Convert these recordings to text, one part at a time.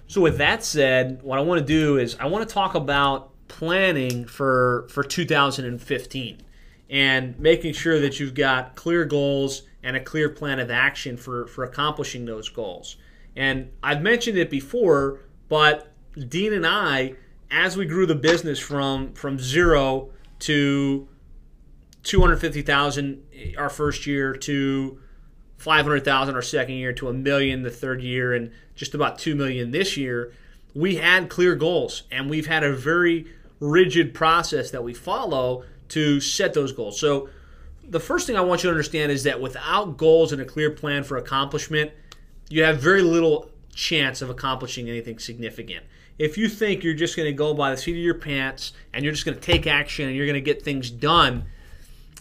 So with that said, what I want to do is I want to talk about planning for 2015 and making sure that you've got clear goals and a clear plan of action for accomplishing those goals. And I've mentioned it before, but Dean and I, as we grew the business from zero to 250,000 our first year to 500,000 our second year to $1 million the third year and just about $2 million this year, we had clear goals and we've had a very rigid process that we follow to set those goals. So the first thing I want you to understand is that without goals and a clear plan for accomplishment, you have very little chance of accomplishing anything significant. If you think you're just going to go by the seat of your pants and you're just going to take action and you're going to get things done,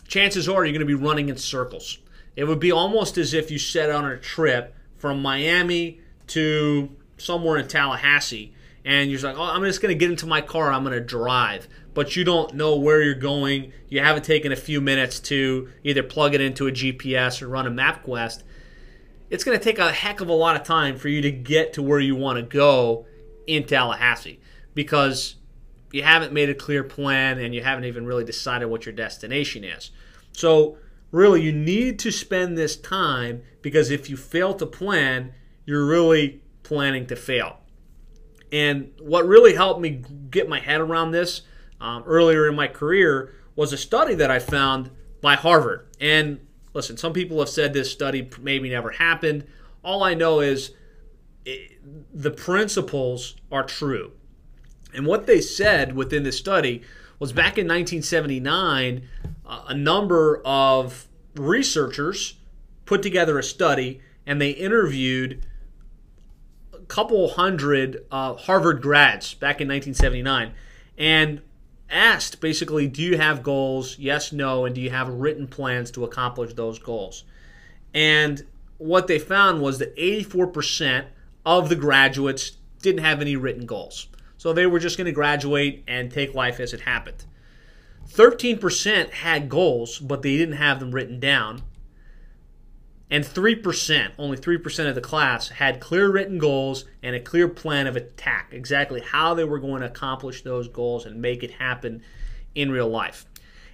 chances are you're going to be running in circles. It would be almost as if you set out on a trip from Miami to somewhere in Tallahassee, and you're like, oh, I'm just going to get into my car, I'm going to drive. But you don't know where you're going. You haven't taken a few minutes to either plug it into a GPS or run a MapQuest. It's going to take a heck of a lot of time for you to get to where you want to go in Tallahassee because you haven't made a clear plan and you haven't even really decided what your destination is. So really, you need to spend this time because if you fail to plan, you're really planning to fail. And what really helped me get my head around this earlier in my career was a study that I found by Harvard. And listen, some people have said this study maybe never happened. All I know is the principles are true. And what they said within this study was back in 1979, a number of researchers put together a study and they interviewed a couple hundred Harvard grads back in 1979 and asked basically, do you have goals? Yes, no, and do you have written plans to accomplish those goals? And what they found was that 84% of the graduates didn't have any written goals. So they were just going to graduate and take life as it happened. 13% had goals, but they didn't have them written down. And 3%, only 3% of the class, had clear written goals and a clear plan of attack, exactly how they were going to accomplish those goals and make it happen in real life.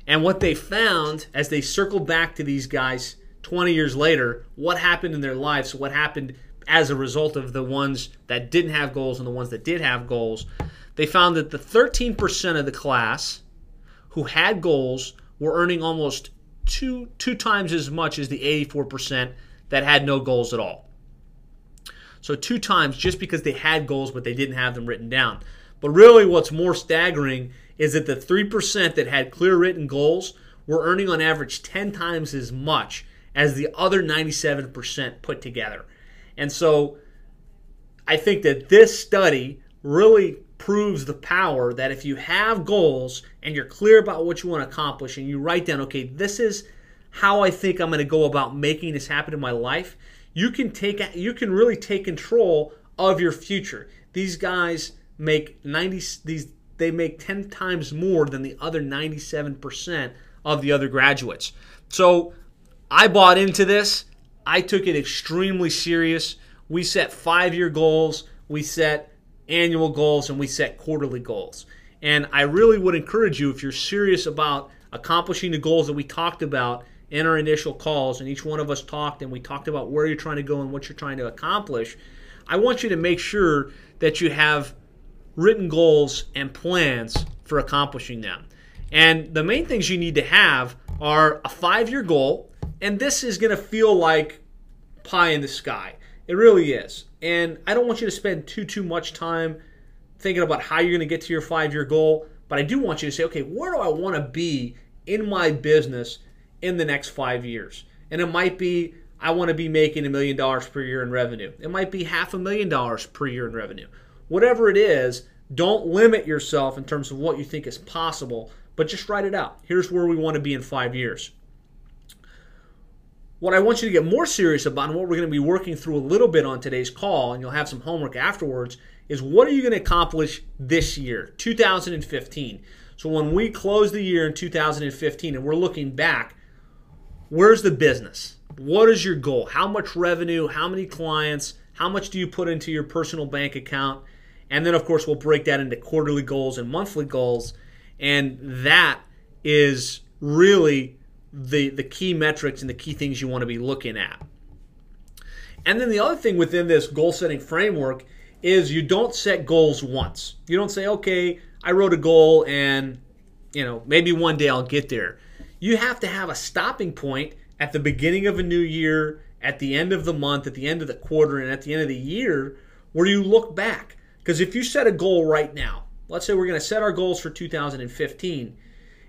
And what they found as they circled back to these guys 20 years later, what happened in their lives, what happened as a result of the ones that didn't have goals and the ones that did have goals, they found that the 13% of the class who had goals were earning almost two times as much as the 84% that had no goals at all. So 2 times just because they had goals but they didn't have them written down. But really what's more staggering is that the 3% that had clear written goals were earning on average 10 times as much as the other 97% put together. And so I think that this study really proves the power that if you have goals and you're clear about what you want to accomplish and you write down, okay, this is how I think I'm going to go about making this happen in my life, you can really take control of your future. These guys make 10 times more than the other 97% of the other graduates. So I bought into this. I took it extremely serious. We set 5-year goals, we set annual goals, and we set quarterly goals. And I really would encourage you, if you're serious about accomplishing the goals that we talked about in our initial calls, and each one of us talked, and we talked about where you're trying to go and what you're trying to accomplish, I want you to make sure that you have written goals and plans for accomplishing them. And the main things you need to have are a 5-year goal, and this is going to feel like pie in the sky. It really is. And I don't want you to spend too much time thinking about how you're going to get to your 5-year goal, but I do want you to say, okay, where do I want to be in my business in the next 5 years? And it might be I want to be making $1 million per year in revenue. It might be $500,000 per year in revenue. Whatever it is, don't limit yourself in terms of what you think is possible, but just write it out. Here's where we want to be in 5 years. What I want you to get more serious about, and what we're going to be working through a little bit on today's call, and you'll have some homework afterwards, is what are you going to accomplish this year, 2015? So when we close the year in 2015 and we're looking back, where's the business? What is your goal? How much revenue? How many clients? How much do you put into your personal bank account? And then, of course, we'll break that into quarterly goals and monthly goals. And that is really the key metrics and the key things you want to be looking at. And then the other thing within this goal-setting framework is you don't set goals once. You don't say, okay, I wrote a goal and maybe one day I'll get there. You have to have a stopping point at the beginning of a new year, at the end of the month, at the end of the quarter, and at the end of the year where you look back. Because if you set a goal right now, let's say we're going to set our goals for 2015,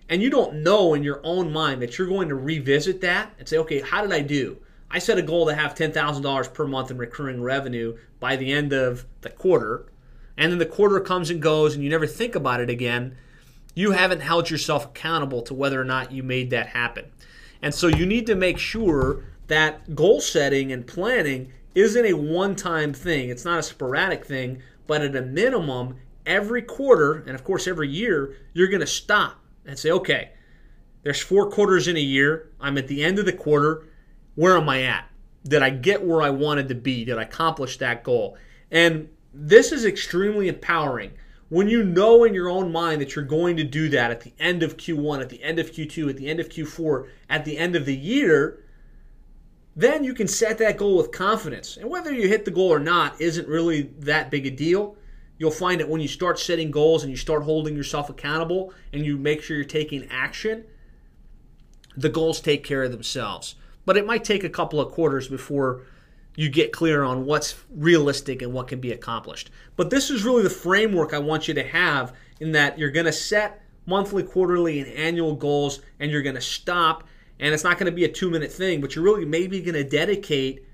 and you don't know in your own mind that you're going to revisit that and say, okay, how did I do? I set a goal to have $10,000 per month in recurring revenue by the end of the quarter, and then the quarter comes and goes and you never think about it again. You haven't held yourself accountable to whether or not you made that happen. And so you need to make sure that goal setting and planning isn't a one-time thing. It's not a sporadic thing, but at a minimum, every quarter, and of course every year, you're going to stop and say, okay, there's 4 quarters in a year. I'm at the end of the quarter. Where am I at? Did I get where I wanted to be? Did I accomplish that goal? And this is extremely empowering. When you know in your own mind that you're going to do that at the end of Q1, at the end of Q2, at the end of Q4, at the end of the year, then you can set that goal with confidence. And whether you hit the goal or not isn't really that big a deal. You'll find that when you start setting goals and you start holding yourself accountable and you make sure you're taking action, the goals take care of themselves. But it might take a couple of quarters before you get clear on what's realistic and what can be accomplished. But this is really the framework I want you to have, in that you're going to set monthly, quarterly, and annual goals, and you're going to stop. And it's not going to be a 2-minute thing, but you're really maybe going to dedicate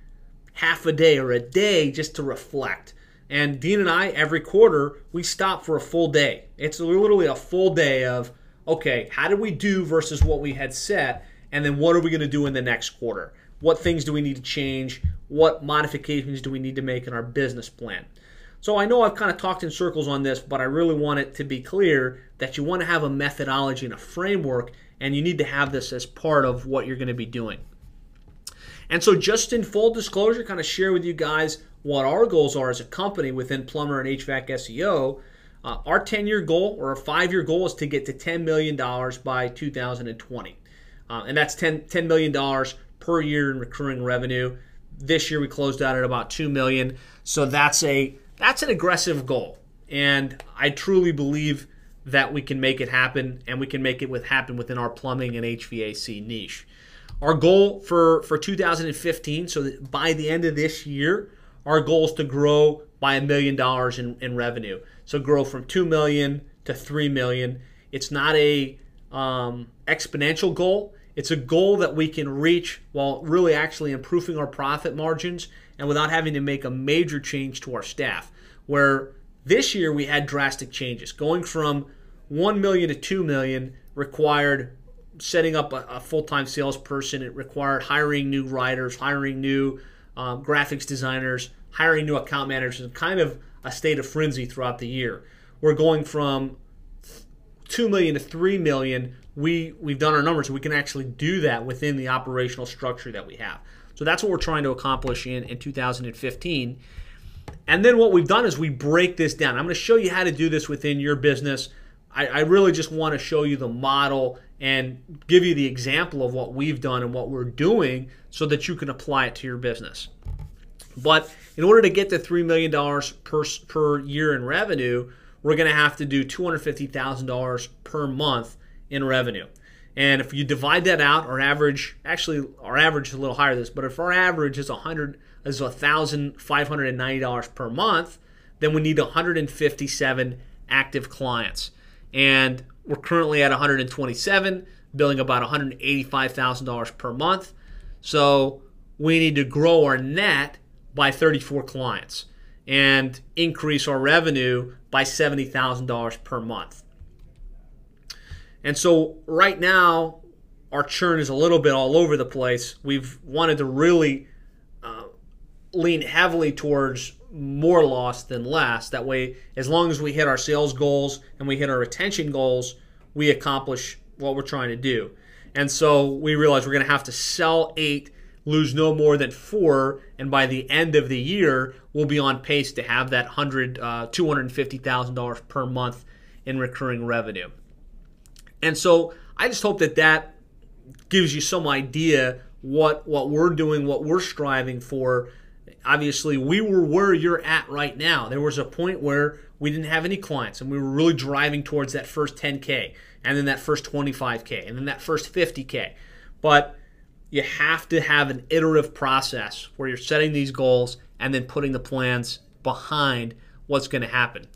half a day or a day just to reflect. And Dean and I, every quarter, we stop for a full day. It's literally a full day of, okay, how did we do versus what we had set? And then what are we going to do in the next quarter? What things do we need to change? What modifications do we need to make in our business plan? So I know I've kind of talked in circles on this, but I really want it to be clear that you want to have a methodology and a framework, and you need to have this as part of what you're going to be doing. And so just in full disclosure, kind of share with you guys what our goals are as a company within Plumber and HVAC SEO. Our 10-year goal, or a 5-year goal, is to get to $10 million by 2020. And that's $10 million per year in recurring revenue. This year we closed out at about $2 million. So that's an aggressive goal. And I truly believe that we can make it happen, and we can make it happen within our plumbing and HVAC niche. Our goal for 2015, so that by the end of this year, our goal is to grow by $1 million in revenue. So grow from $2 million to $3 million. It's not a exponential goal. It's a goal that we can reach while really actually improving our profit margins and without having to make a major change to our staff. Where this year we had drastic changes. Going from $1 million to $2 million required setting up a full-time salesperson. It required hiring new writers, hiring new graphics designers, hiring new account managers, and kind of a state of frenzy throughout the year. We're going from $2 million to $3 million. We've done our numbers, so we can actually do that within the operational structure that we have. So that's what we're trying to accomplish in 2015. And then what we've done is we break this down. I'm going to show you how to do this within your business. I really just want to show you the model and give you the example of what we've done and what we're doing so that you can apply it to your business. But in order to get to $3 million per year in revenue, we're going to have to do $250,000 per month in revenue. And if you divide that out, our average is a little higher than this, but if our average is $1,590 per month, then we need 157 active clients. And we're currently at 127, billing about $185,000 per month. So we need to grow our net by 34 clients and increase our revenue by $70,000 per month. And so right now, our churn is a little bit all over the place. We've wanted to really lean heavily towards more loss than less. That way, as long as we hit our sales goals and we hit our retention goals, we accomplish what we're trying to do. And so we realize we're going to have to sell 8 lose no more than 4, and by the end of the year, we'll be on pace to have that $250,000 per month in recurring revenue. And so I just hope that that gives you some idea what we're doing, what we're striving for. Obviously, we were where you're at right now. There was a point where we didn't have any clients, and we were really driving towards that first 10K, and then that first 25K, and then that first 50K. But you have to have an iterative process where you're setting these goals and then putting the plans behind what's going to happen.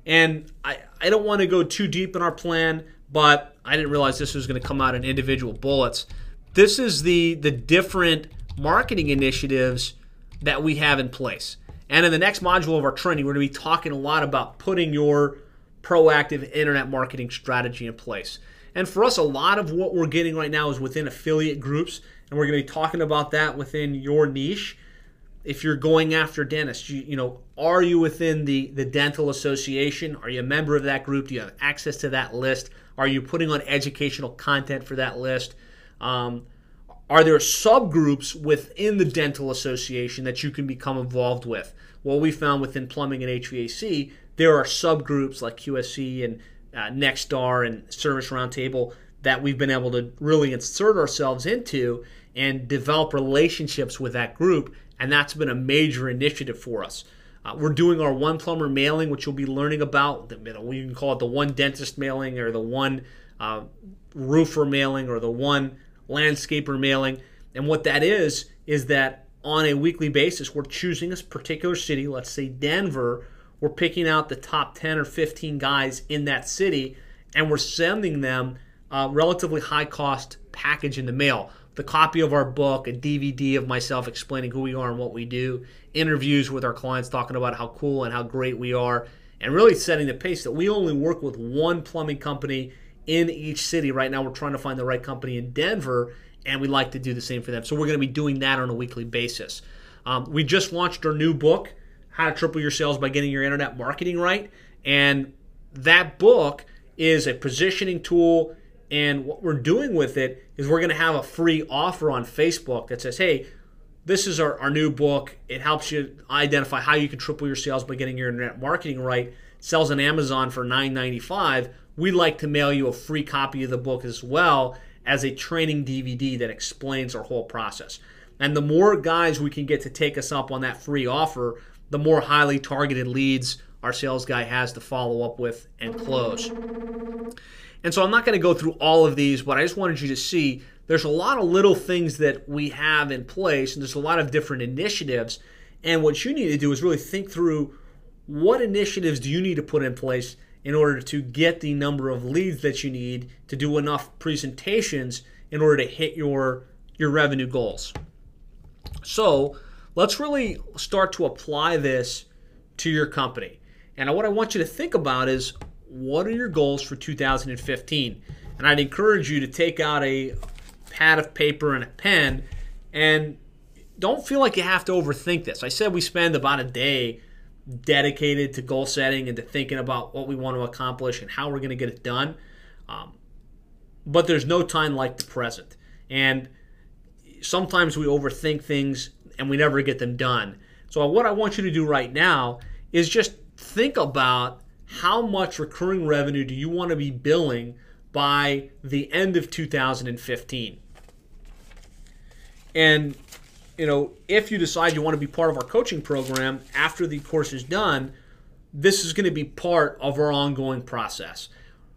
And I don't want to go too deep in our plan, but I didn't realize this was going to come out in individual bullets. This is the different marketing initiatives that we have in place. And in the next module of our training, we're going to be talking a lot about putting your proactive internet marketing strategy in place. And for us, a lot of what we're getting right now is within affiliate groups, and we're going to be talking about that within your niche. If you're going after dentists, are you within the dental association? Are you a member of that group? Do you have access to that list? Are you putting on educational content for that list? Are there subgroups within the dental association that you can become involved with? Well, we found within plumbing and HVAC, there are subgroups like QSC and Nexstar and Service Roundtable that we've been able to really insert ourselves into and develop relationships with that group, and that's been a major initiative for us. We're doing our One Plumber mailing, which you'll be learning about. We can call it the One Dentist mailing, or the One Roofer mailing, or the One Landscaper mailing. And what that is that on a weekly basis, we're choosing a particular city, let's say Denver. We're picking out the top 10 or 15 guys in that city, and we're sending them a relatively high-cost package in the mail. The copy of our book, a DVD of myself explaining who we are and what we do, interviews with our clients talking about how cool and how great we are, and really setting the pace that we only work with one plumbing company in each city. Right now we're trying to find the right company in Denver, and we'd like to do the same for them. So we're going to be doing that on a weekly basis. We just launched our new book, How to Triple Your Sales by Getting Your Internet Marketing Right, and that book is a positioning tool. And what we're doing with it is we're going to have a free offer on Facebook that says, hey, this is our new book. It helps you identify how you can triple your sales by getting your internet marketing right. It sells on Amazon for $9.95. We'd like to mail you a free copy of the book as well as a training DVD that explains our whole process. And the more guys we can get to take us up on that free offer, the more highly targeted leads our sales guy has to follow up with and close. And so I'm not going to go through all of these, but I just wanted you to see there's a lot of little things that we have in place, and there's a lot of different initiatives. And what you need to do is really think through what initiatives do you need to put in place in order to get the number of leads that you need to do enough presentations in order to hit your revenue goals. So let's really start to apply this to your company. And what I want you to think about is, what are your goals for 2015? And I'd encourage you to take out a pad of paper and a pen, and don't feel like you have to overthink this. I said we spend about a day dedicated to goal setting and to thinking about what we want to accomplish and how we're going to get it done. But there's no time like the present. And sometimes we overthink things and we never get them done. So what I want you to do right now is just think about how much recurring revenue do you want to be billing by the end of 2015. And if you decide you want to be part of our coaching program after the course is done, this is going to be part of our ongoing process.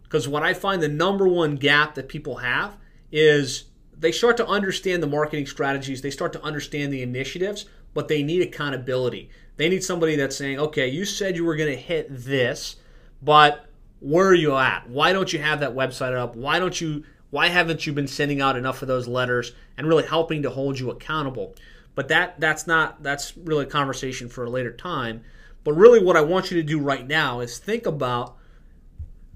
Because what I find the number one gap that people have is they start to understand the marketing strategies, they start to understand the initiatives, but they need accountability. They need somebody that's saying, okay, you said you were going to hit this, but where are you at? Why don't you have that website up? Why haven't you been sending out enough of those letters and really helping to hold you accountable? But that's really a conversation for a later time. But really what I want you to do right now is think about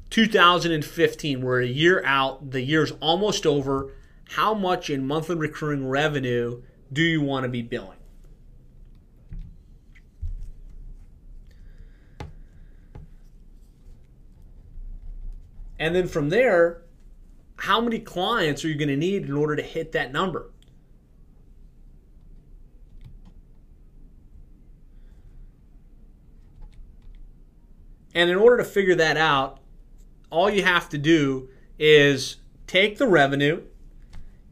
2015. We're a year out. The year's almost over. How much in monthly recurring revenue do you want to be billing? And then from there, how many clients are you going to need in order to hit that number? And in order to figure that out, all you have to do is take the revenue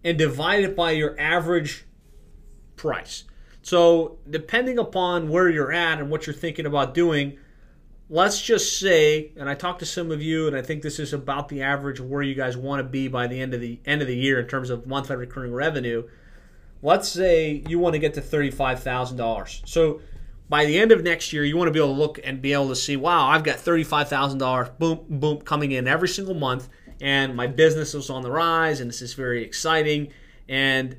and divide it by your average price. So depending upon where you're at and what you're thinking about doing, let's just say, and I talked to some of you, and I think this is about the average of where you guys want to be by the end of the year in terms of monthly recurring revenue. Let's say you want to get to $35,000. So by the end of next year, you want to be able to look and be able to see, wow, I've got $35,000, boom, boom, coming in every single month, and my business is on the rise, and this is very exciting, and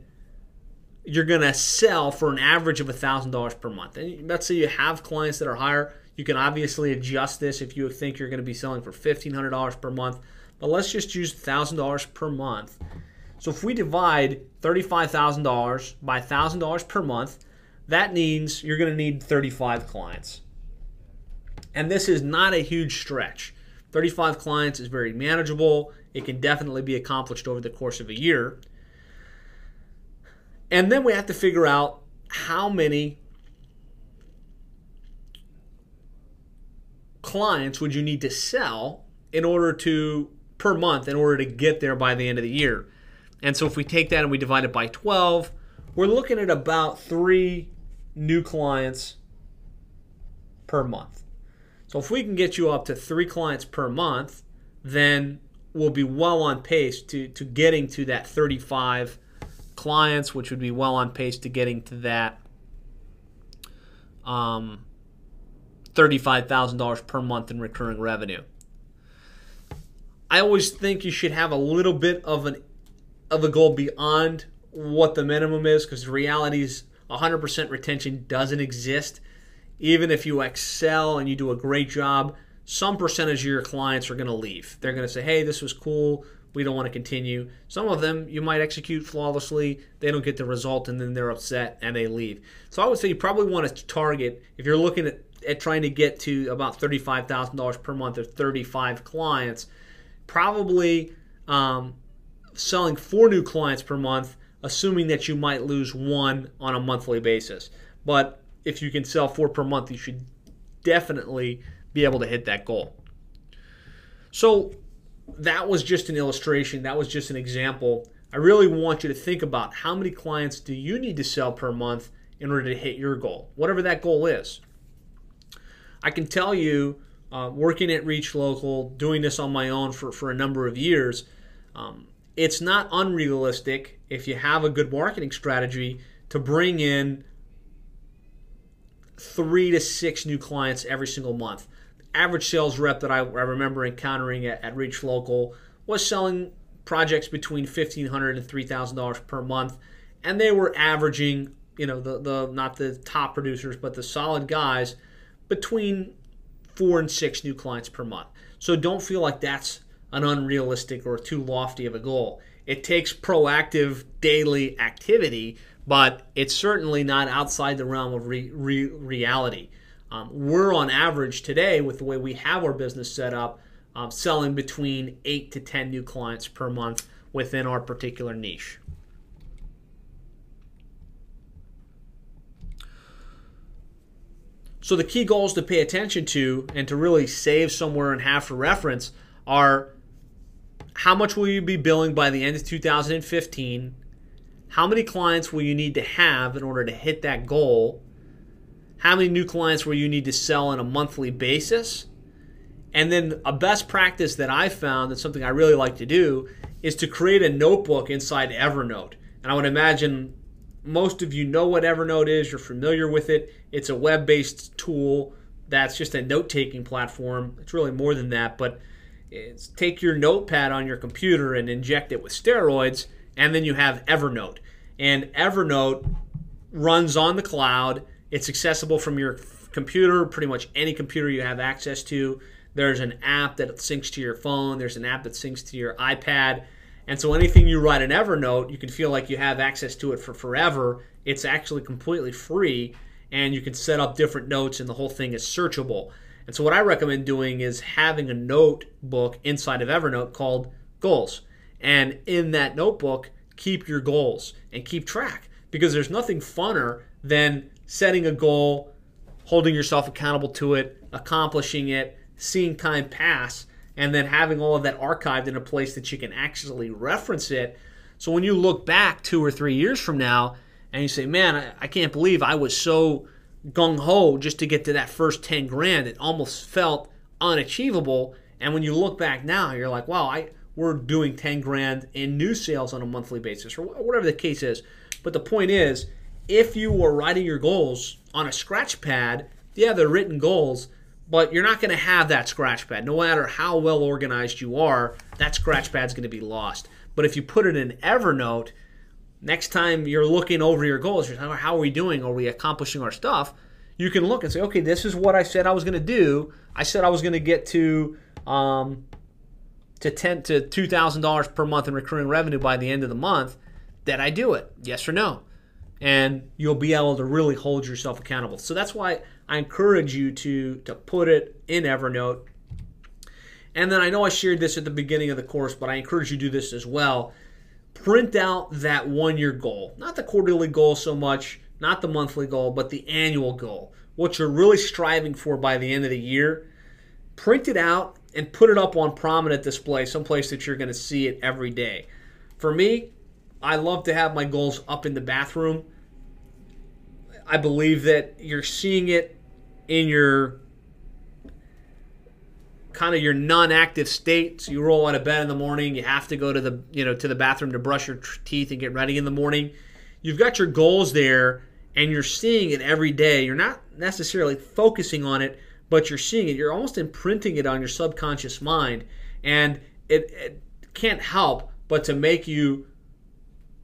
you're going to sell for an average of $1,000 per month. And let's say you have clients that are higher. You can obviously adjust this if you think you're going to be selling for $1,500 per month, but let's just use $1,000 per month. So if we divide $35,000 by $1,000 per month, that means you're going to need 35 clients. And this is not a huge stretch. 35 clients is very manageable. It can definitely be accomplished over the course of a year. And then we have to figure out how many clients would you need to sell per month in order to get there by the end of the year. And so if we take that and we divide it by 12, we're looking at about 3 new clients per month. So if we can get you up to 3 clients per month, then we'll be well on pace to getting to that 35 clients, which would be well on pace to getting to that $35,000 per month in recurring revenue. I always think you should have a little bit of a goal beyond what the minimum is, because the reality is 100% retention doesn't exist. Even if you excel and you do a great job, some percentage of your clients are going to leave. They're going to say, hey, this was cool, we don't want to continue. Some of them you might execute flawlessly, they don't get the result, and then they're upset and they leave. So I would say you probably want to target, if you're looking at trying to get to about $35,000 per month or 35 clients, probably selling 4 new clients per month, assuming that you might lose 1 on a monthly basis. But if you can sell 4 per month, you should definitely be able to hit that goal. So that was just an illustration. That was just an example. I really want you to think about how many clients do you need to sell per month in order to hit your goal, whatever that goal is. I can tell you, working at Reach Local, doing this on my own for a number of years, it's not unrealistic if you have a good marketing strategy to bring in 3 to 6 new clients every single month. Average sales rep that I remember encountering at Reach Local was selling projects between $1,500 and $3,000 per month, and they were averaging, the not the top producers, but the solid guys, between 4 and 6 new clients per month. So don't feel like that's an unrealistic or too lofty of a goal. It takes proactive daily activity, but it's certainly not outside the realm of reality. We're on average today, with the way we have our business set up, selling between 8 to 10 new clients per month within our particular niche. So the key goals to pay attention to and to really save somewhere and have for reference are: how much will you be billing by the end of 2015? How many clients will you need to have in order to hit that goal? How many new clients will you need to sell on a monthly basis? And then a best practice that I found, that's something I really like to do, is to create a notebook inside Evernote. And I would imagine most of you know what Evernote is. You're familiar with it. It's a web-based tool that's just a note-taking platform. It's really more than that, but take your notepad on your computer and inject it with steroids, and then you have Evernote. And Evernote runs on the cloud. It's accessible from your computer, pretty much any computer you have access to. There's an app that syncs to your phone. There's an app that syncs to your iPad. And so anything you write in Evernote, you can feel like you have access to it for forever. It's actually completely free, and you can set up different notes, and the whole thing is searchable. And so what I recommend doing is having a notebook inside of Evernote called Goals. And in that notebook, keep your goals and keep track, because there's nothing funner than setting a goal, holding yourself accountable to it, accomplishing it, seeing time pass and then having all of that archived in a place that you can actually reference it. So when you look back 2 or 3 years from now and you say, man, I can't believe I was so gung-ho just to get to that first 10 grand. It almost felt unachievable. And when you look back now, you're like, wow, we're doing 10 grand in new sales on a monthly basis or whatever the case is. But the point is, if you were writing your goals on a scratch pad, yeah, they're written goals, but you're not going to have that scratch pad. No matter how well organized you are, that scratch pad's going to be lost. But if you put it in Evernote, next time you're looking over your goals, you're saying, how are we doing? Are we accomplishing our stuff? You can look and say, okay, this is what I said I was going to do. I said I was going to get to $2,000 per month in recurring revenue by the end of the month. Did I do it? Yes or no? And you'll be able to really hold yourself accountable. So that's why I encourage you to put it in Evernote. And then I know I shared this at the beginning of the course, but I encourage you to do this as well. Print out that 1-year goal. Not the quarterly goal so much, not the monthly goal, but the annual goal. What you're really striving for by the end of the year. Print it out and put it up on prominent display, someplace that you're going to see it every day. For me, I love to have my goals up in the bathroom. I believe that you're seeing it in your kind of your non-active state. So you roll out of bed in the morning, you have to go to the bathroom to brush your teeth and get ready in the morning. You've got your goals there and you're seeing it every day. You're not necessarily focusing on it, but you're seeing it. You're almost imprinting it on your subconscious mind, and it can't help but to make you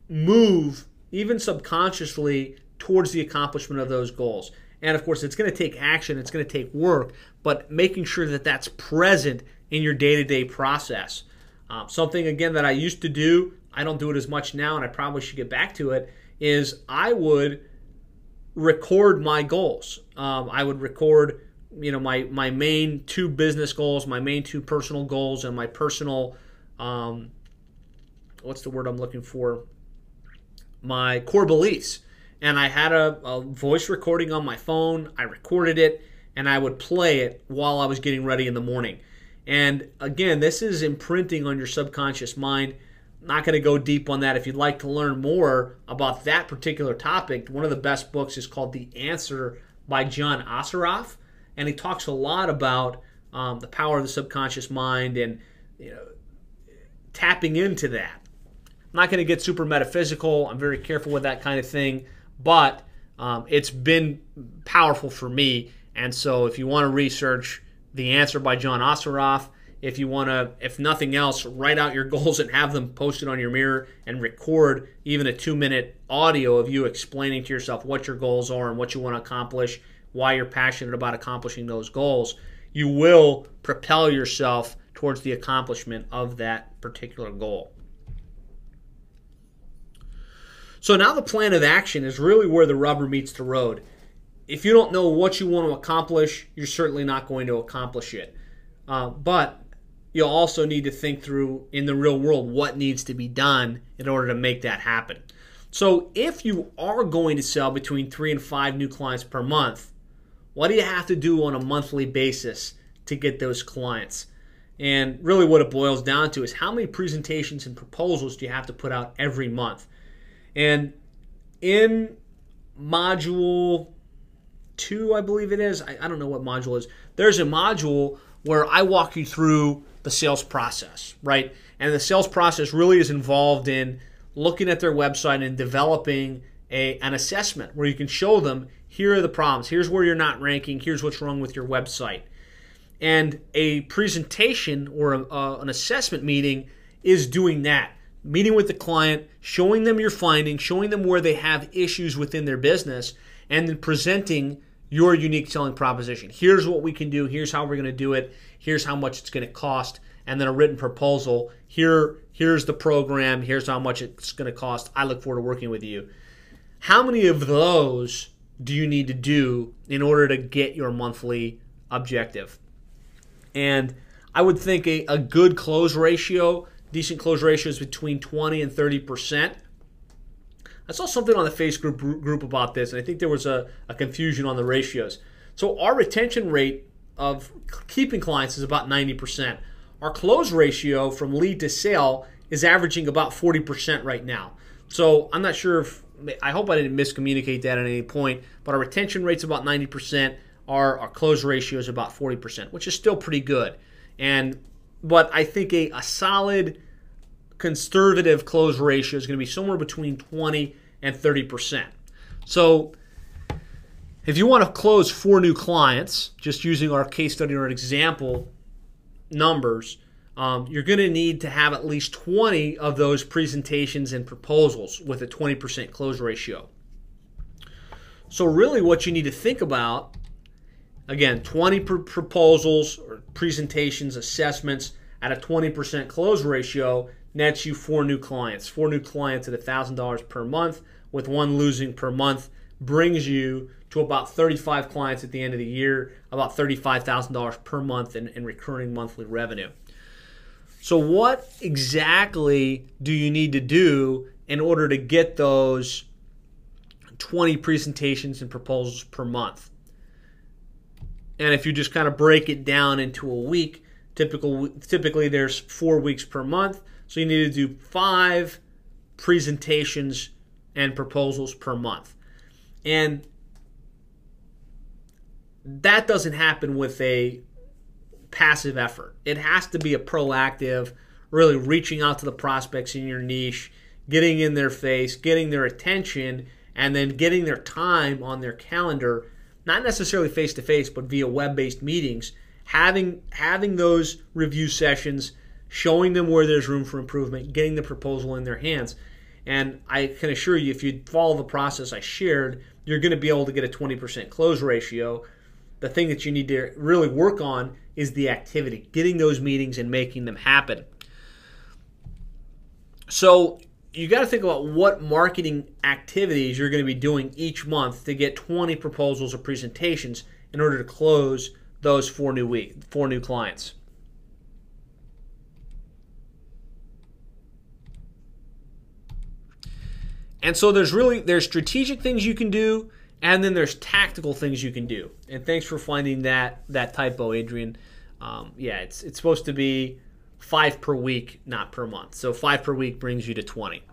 move even subconsciously towards the accomplishment of those goals. And of course, it's going to take action, it's going to take work, but making sure that that's present in your day-to-day process. Something, again, that I used to do, I don't do it as much now, and I probably should get back to it, is I would record my goals. I would record my main 2 business goals, my main 2 personal goals, and my personal, what's the word I'm looking for? My core beliefs. And I had a voice recording on my phone. I recorded it, and I would play it while I was getting ready in the morning. And again, this is imprinting on your subconscious mind. Not going to go deep on that. If you'd like to learn more about that particular topic, one of the best books is called The Answer by John Assaraf. And he talks a lot about the power of the subconscious mind and tapping into that. I'm not going to get super metaphysical. I'm very careful with that kind of thing. But it's been powerful for me. And so if you want to research The Answer by John Assaraf, if you want to, if nothing else, write out your goals and have them posted on your mirror and record even a 2-minute audio of you explaining to yourself what your goals are and what you want to accomplish, why you're passionate about accomplishing those goals, you will propel yourself towards the accomplishment of that particular goal. So now the plan of action is really where the rubber meets the road. If you don't know what you want to accomplish, you're certainly not going to accomplish it. But you'll also need to think through in the real world what needs to be done in order to make that happen. So if you are going to sell between 3 and 5 new clients per month, what do you have to do on a monthly basis to get those clients? And really what it boils down to is how many presentations and proposals do you have to put out every month? And in module 2, I believe it is, I don't know what module it is, there's a module where I walk you through the sales process, right? And the sales process really is involved in looking at their website and developing an assessment where you can show them, here are the problems, here's where you're not ranking, here's what's wrong with your website. And a presentation or an assessment meeting is doing that. Meeting with the client, showing them your findings, showing them where they have issues within their business, and then presenting your unique selling proposition. Here's what we can do. Here's how we're going to do it. Here's how much it's going to cost. And then a written proposal. Here's the program. Here's how much it's going to cost. I look forward to working with you. How many of those do you need to do in order to get your monthly objective? And I would think a good close ratio, decent close ratio, is between 20 and 30%. I saw something on the Facebook group about this, and I think there was a confusion on the ratios. So our retention rate of keeping clients is about 90%. Our close ratio from lead to sale is averaging about 40% right now. So I'm not sure if, I hope I didn't miscommunicate that at any point, but our retention rate's about 90%, our close ratio is about 40%, which is still pretty good. But I think a solid conservative close ratio is going to be somewhere between 20 and 30%. So if you want to close 4 new clients, just using our case study or example numbers, you're going to need to have at least 20 of those presentations and proposals with a 20% close ratio. So really what you need to think about, again, 20 proposals or presentations, assessments at a 20% close ratio nets you 4 new clients. 4 new clients at $1,000 per month with 1 losing per month brings you to about 35 clients at the end of the year, about $35,000 per month in recurring monthly revenue. So what exactly do you need to do in order to get those 20 presentations and proposals per month? And if you just kind of break it down into a week, typically there's 4 weeks per month, so you need to do 5 presentations and proposals per month. And that doesn't happen with a passive effort. It has to be a proactive, really reaching out to the prospects in your niche, getting in their face, getting their attention, and then getting their time on their calendar, not necessarily face-to-face, but via web-based meetings, having those review sessions, showing them where there's room for improvement, getting the proposal in their hands. And I can assure you, if you follow the process I shared, you're going to be able to get a 20% close ratio. The thing that you need to really work on is the activity, getting those meetings and making them happen. So you got to think about what marketing activities you're going to be doing each month to get 20 proposals or presentations in order to close those 4 new clients. And so there's strategic things you can do, and then there's tactical things you can do. And thanks for finding that typo, Adrian. Yeah, it's supposed to be 5 per week, not per month. So 5 per week brings you to 20.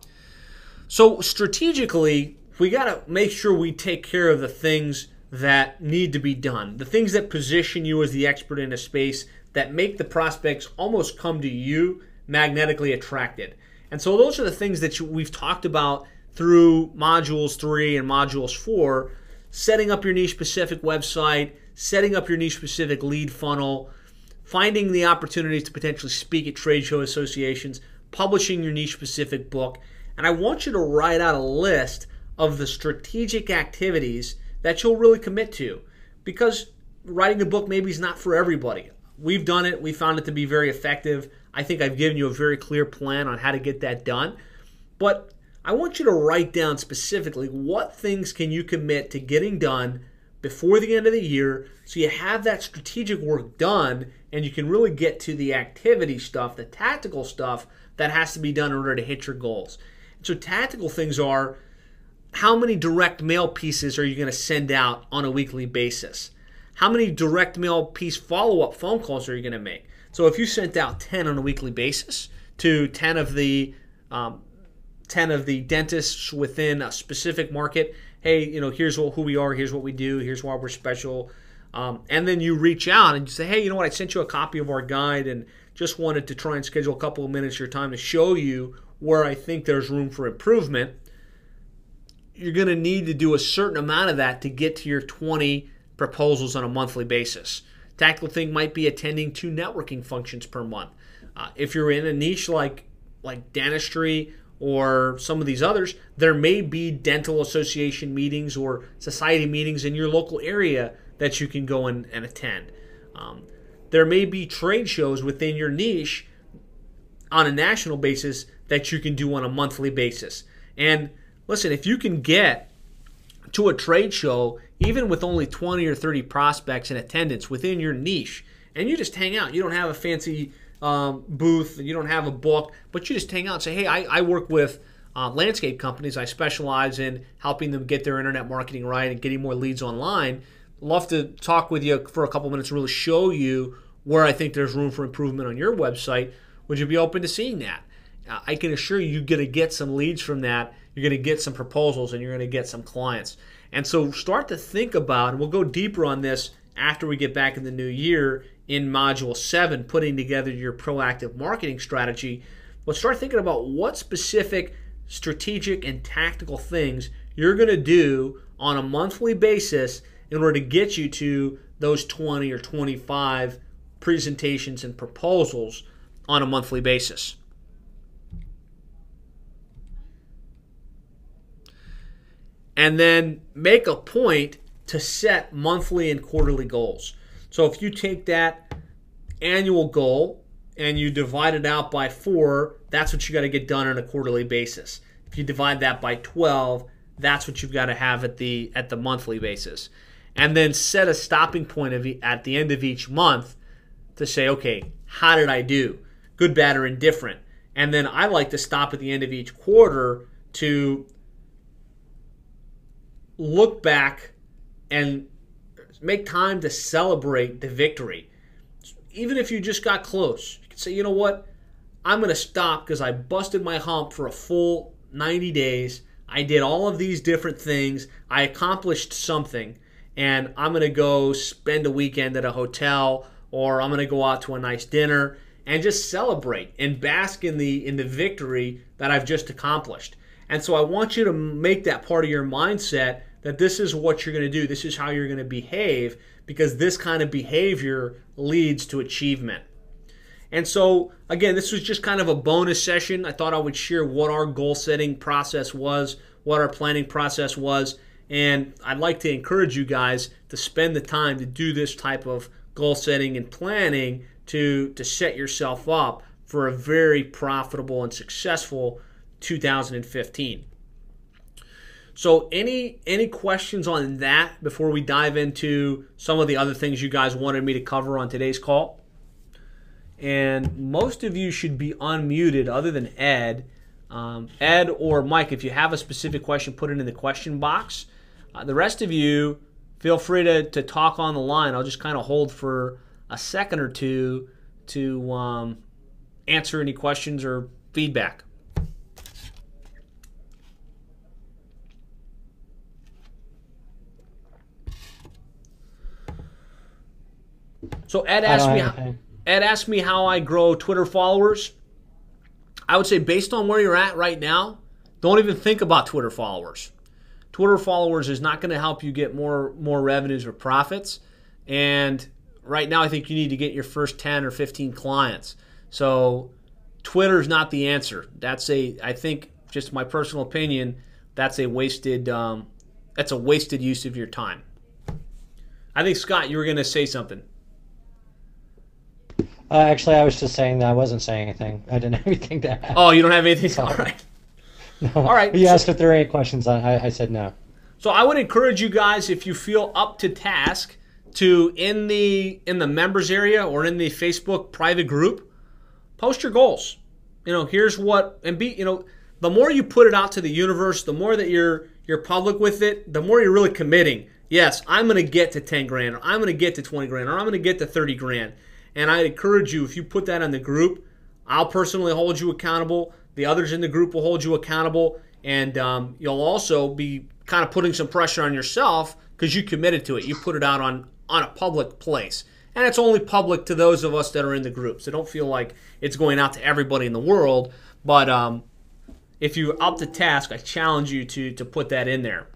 So strategically, we got to make sure we take care of the things that need to be done, the things that position you as the expert in a space, that make the prospects almost come to you magnetically attracted. And so those are the things that we've talked about through modules 3 and modules 4, setting up your niche-specific website, setting up your niche-specific lead funnel, finding the opportunities to potentially speak at trade show associations, publishing your niche-specific book. And I want you to write out a list of the strategic activities that you'll really commit to, because writing a book maybe is not for everybody. We've done it. We found it to be very effective. I think I've given you a very clear plan on how to get that done. But I want you to write down specifically what things can you commit to getting done before the end of the year, so you have that strategic work done and you can really get to the activity stuff, the tactical stuff that has to be done in order to hit your goals. So tactical things are, how many direct mail pieces are you going to send out on a weekly basis? How many direct mail piece follow-up phone calls are you going to make? So if you sent out 10 on a weekly basis to 10 of the dentists within a specific market, hey, here's who we are, here's what we do, here's why we're special. And then you reach out and you say, hey, you know what, I sent you a copy of our guide and just wanted to try and schedule a couple of minutes of your time to show you where I think there's room for improvement. You're going to need to do a certain amount of that to get to your 20 proposals on a monthly basis. Tactical thing might be attending 2 networking functions per month. If you're in a niche like dentistry or some of these others, there may be dental association meetings or society meetings in your local area that you can go and attend. There may be trade shows within your niche on a national basis that you can do on a monthly basis. And listen, if you can get to a trade show, even with only 20 or 30 prospects in attendance within your niche, and you just hang out, you don't have a fancy booth, you don't have a book, but you just hang out and say, hey, I work with landscape companies. I specialize in helping them get their internet marketing right and getting more leads online. love to talk with you for a couple minutes and really show you where I think there's room for improvement on your website. Would you be open to seeing that? I can assure you, you're going to get some leads from that. You're going to get some proposals, and you're going to get some clients. And so start to think about, and we'll go deeper on this after we get back in the new year in Module 7, putting together your proactive marketing strategy. But start thinking about what specific strategic and tactical things you're going to do on a monthly basis in order to get you to those 20 or 25 presentations and proposals on a monthly basis. And then make a point to set monthly and quarterly goals. So if you take that annual goal and you divide it out by 4, that's what you got to get done on a quarterly basis. If you divide that by 12, that's what you've got to have at the monthly basis. And then set a stopping point at the end of each month to say, okay, how did I do? Good, bad, or indifferent. And then I like to stop at the end of each quarter to look back and make time to celebrate the victory. Even if you just got close, you can say, you know what? I'm going to stop because I busted my hump for a full 90 days. I did all of these different things. I accomplished something. And I'm going to go spend a weekend at a hotel, or I'm going to go out to a nice dinner and just celebrate and bask in the victory that I've just accomplished. And so I want you to make that part of your mindset that this is what you're going to do. This is how you're going to behave, because this kind of behavior leads to achievement. And so, again, this was just kind of a bonus session. I thought I would share what our goal setting process was, what our planning process was, and I'd like to encourage you guys to spend the time to do this type of goal setting and planning to set yourself up for a very profitable and successful 2015. So any questions on that before we dive into some of the other things you guys wanted me to cover on today's call? And most of you should be unmuted other than Ed. Ed or Mike, if you have a specific question, put it in the question box. The rest of you, feel free to talk on the line. I'll just kind of hold for a second or two to answer any questions or feedback. So Ed asked me how I grow Twitter followers. I would say based on where you're at right now, don't even think about Twitter followers. Twitter followers is not going to help you get more revenues or profits. And right now I think you need to get your first 10 or 15 clients. So Twitter's not the answer. I think, just my personal opinion, that's a wasted use of your time. I think, Scott, you were going to say something. Actually, I was just saying that I wasn't saying anything. I didn't have anything to add. Oh, you don't have anything? All right. No. All right. You asked if there are any questions. I said no. So I would encourage you guys, if you feel up to task, to in the members area or in the Facebook private group, post your goals. Here's what, and the more you put it out to the universe, the more that you're public with it, the more you're really committing. Yes, I'm going to get to 10 grand, or I'm going to get to 20 grand, or I'm going to get to 30 grand. And I encourage you, if you put that on the group, I'll personally hold you accountable. The others in the group will hold you accountable. And you'll also be kind of putting some pressure on yourself because you committed to it. You put it out on a public place. And it's only public to those of us that are in the group. So don't feel like it's going out to everybody in the world. But if you're up to task, I challenge you to put that in there.